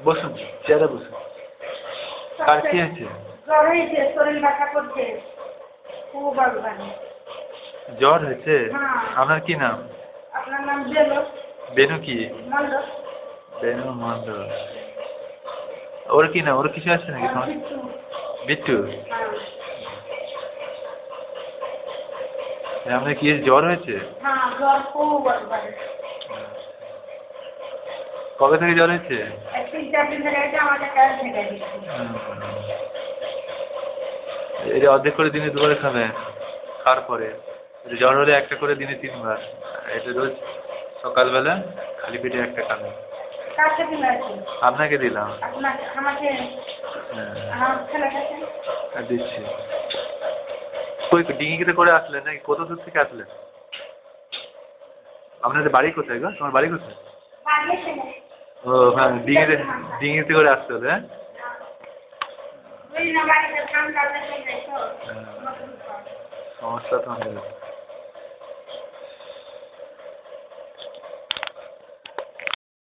বসুন, চেয়ারে বসুন। কার কি আছে? জ্বর হয়েছে, শরীর ব্যথা করছে খুব বাড়ি। জ্বর হয়েছে? হ্যাঁ। আপনার কি নাম? আপনার নাম বেনু? বেনু কি? মন্ডল। বেনু মন্ডল। ওর কি নাম? ওর কিছু আছে নাকি? বিট্টু। বিট্টু? হ্যাঁ। আপনার কি জ্বর হয়েছে? হ্যাঁ, জ্বর খুব বাড়ি। কবে থেকে জ্বর হয়েছে? 3-4 দিন ধরে হয়েছে, আমাকে কাজ থেকে দিচ্ছি। এটা অর্ধেক করে দিনে 2 বার খাবেন। খাওয়ার পরে জ্বর হলে একটা করে দিনে 3 বার। এটা রোজ সকালবেলা খালি পেটে একটা খাবেন। কাকে দিলেন? আপনাকে দিলাম। আপনাকে? আমাকে? হ্যাঁ, আমার ছেলেটাকে? দিচ্ছি। কই ডিঙিতে করে আসলেন নাকি? কত দূর থেকে আসলেন? আপনাদের বাড়ি কোথায় গো? তোমার বাড়ি কোথায়? ও হ্যাঁ, ডিঙিতে করে আসতে হবে। হ্যাঁ, সমস্যা তো